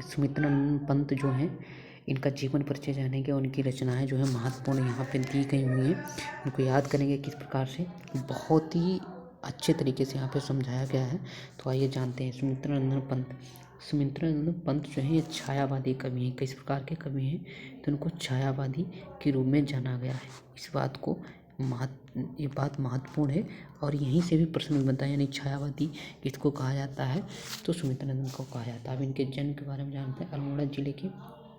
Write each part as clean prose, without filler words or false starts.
सुमित्रानंद पंत जो हैं इनका जीवन परिचय जानेंगे और उनकी रचनाएं जो है महत्वपूर्ण यहाँ पे दी गई हुई हैं। इनको याद करेंगे किस प्रकार से, बहुत ही अच्छे तरीके से यहाँ पे समझाया गया है। तो आइए जानते हैं सुमित्रानंद पंत। सुमित्रानंद पंत जो है ये छायावादी कवि हैं। किस प्रकार के कवि हैं, तो उनको छायावादी के रूप में जाना गया है। इस बात को ये बात महत्वपूर्ण है और यहीं से भी प्रश्न भी बनता है, यानी छायावादी किसको कहा जाता है, तो सुमित्रानंद को कहा जाता है। अब इनके जन्म के बारे में जानते हैं। अल्मोड़ा जिले के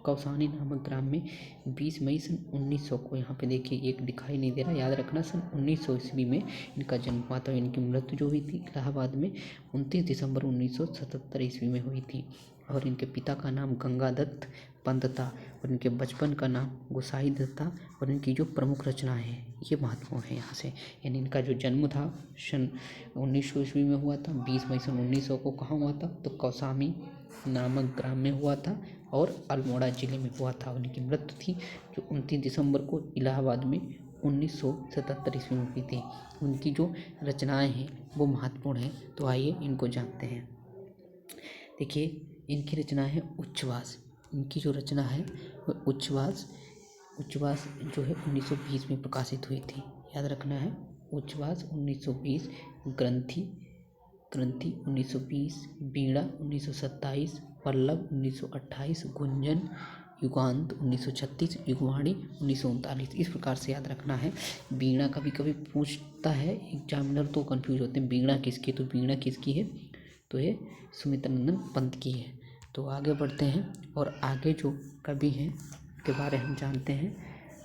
कौसानी नामक ग्राम में 20 मई सन 1900 को, यहाँ पे देखिए एक दिखाई नहीं दे रहा, याद रखना, सन 1900 ईस्वी में इनका जन्म हुआ था। इनकी मृत्यु जो हुई थी इलाहाबाद में 29 दिसंबर 1977 ईस्वी में हुई थी। और इनके पिता का नाम गंगादत्त पंत था और इनके बचपन का नाम गोसाई दत्त था। और इनकी जो प्रमुख रचनाएं हैं ये महत्वपूर्ण है यहाँ से, यानी इनका जो जन्म था सन 1900 ईस्वी में हुआ था। 20 मई सन 1900 को कहाँ हुआ था, तो कौसामी नामक ग्राम में हुआ था और अल्मोड़ा जिले में हुआ था। उनकी मृत्यु थी जो 29 दिसंबर को इलाहाबाद में 1977 ईस्वी में हुई थी। उनकी जो रचनाएं हैं वो महत्वपूर्ण हैं, तो आइए इनको जानते हैं। देखिए इनकी रचना है उच्छ्वास। इनकी जो रचना है वो उच्छ्वास जो है 1920 में प्रकाशित हुई थी, याद रखना है। उच्छ्वास 1920, ग्रंथि 1920, वीणा 1927, पल्लव 1928, गुंजन युगांत 1936, युगवाणी 1939। इस प्रकार से याद रखना है। वीणा कभी कभी पूछता है एग्जामिनर, तो कंफ्यूज होते हैं वीणा किसकी, तो वीणा किसकी है, तो ये सुमित्रानंद पंत की है। तो आगे बढ़ते हैं और आगे जो कवि हैं के बारे में हम जानते हैं।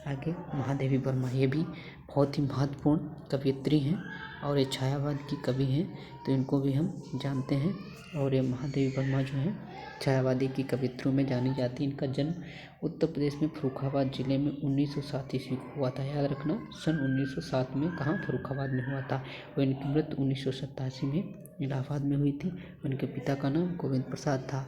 आगे महादेवी वर्मा, ये भी बहुत ही महत्वपूर्ण कवयित्री हैं और ये छायावाद की कवि हैं, तो इनको भी हम जानते हैं। और ये महादेवी वर्मा जो है छायावादी की कवित्रियों में जानी जाती है। इनका जन्म उत्तर प्रदेश में फर्रुखाबाद जिले में 1907 ईस्वी को हुआ था, याद रखना, सन 1907 में कहाँ, फर्रुखाबाद में हुआ था। और इनकी मृत्यु 1987 में इलाहाबाद में हुई थी। उनके पिता का नाम गोविंद प्रसाद था।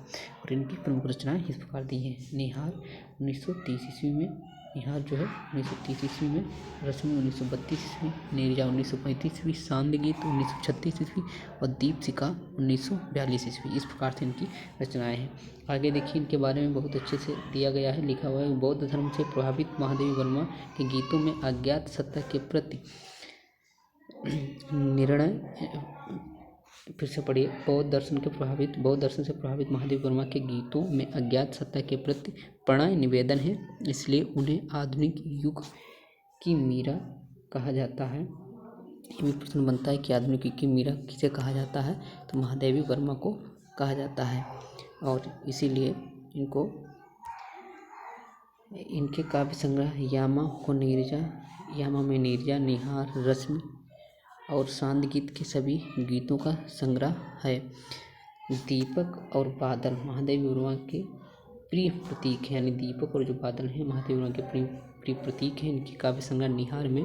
और इनकी प्रमुख रचनाएं इस प्रकार दी हैं। निहार 1930 ईस्वी में, निहार जो है 1930 ईस्वी में, रश्मि 1932 ईस्वी, नीरजा 1935 ईस्वी, सांद गीत 1936 ईस्वी और दीपशिखा 1942 ईस्वी। इस प्रकार से इनकी रचनाएं हैं। आगे देखिए इनके बारे में बहुत अच्छे से दिया गया है, लिखा हुआ है। बौद्ध धर्म से प्रभावित महादेवी वर्मा के गीतों में अज्ञात सत्ता के प्रति निर्णय, फिर से पढ़िए, बौद्ध दर्शन से प्रभावित महादेवी वर्मा के गीतों में अज्ञात सत्ता के प्रति प्रणय निवेदन है, इसलिए उन्हें आधुनिक युग की मीरा कहा जाता है। ये भी प्रश्न बनता है कि आधुनिक युग की मीरा किसे कहा जाता है, तो महादेवी वर्मा को कहा जाता है। और इसीलिए इनके काव्य संग्रह यामा में नीरजा, निहार, रश्मि और सांद गीत के सभी गीतों का संग्रह है। दीपक और बादल महादेवी वर्मा के प्रिय प्रतीक हैं, यानी दीपक और जो बादल हैं महादेवी वर्मा के प्रिय प्रतीक हैं। इनकी काव्य संग्रह निहार में,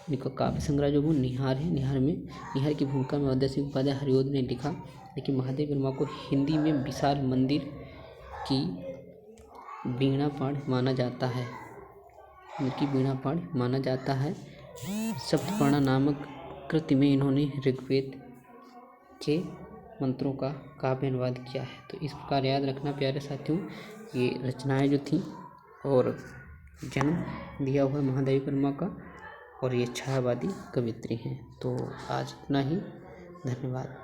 इनका काव्य संग्रह जो वो निहार है, निहार की भूमिका में अवधेश उपाध्याय हरिओद ने लिखा। लेकिन महादेवी वर्मा को हिंदी में विशाल मंदिर की वीणा पाठ माना जाता है। इनकी वीणा पाठ माना जाता है। सप्तपर्णा नामक कृति में इन्होंने ऋग्वेद के मंत्रों का काव्य अनुवाद किया है। तो इस प्रकार याद रखना प्यारे साथियों, ये रचनाएं जो थी और जन्म दिया हुआ महादेवी वर्मा का, और ये छायावादी कवित्री हैं। तो आज इतना ही, धन्यवाद।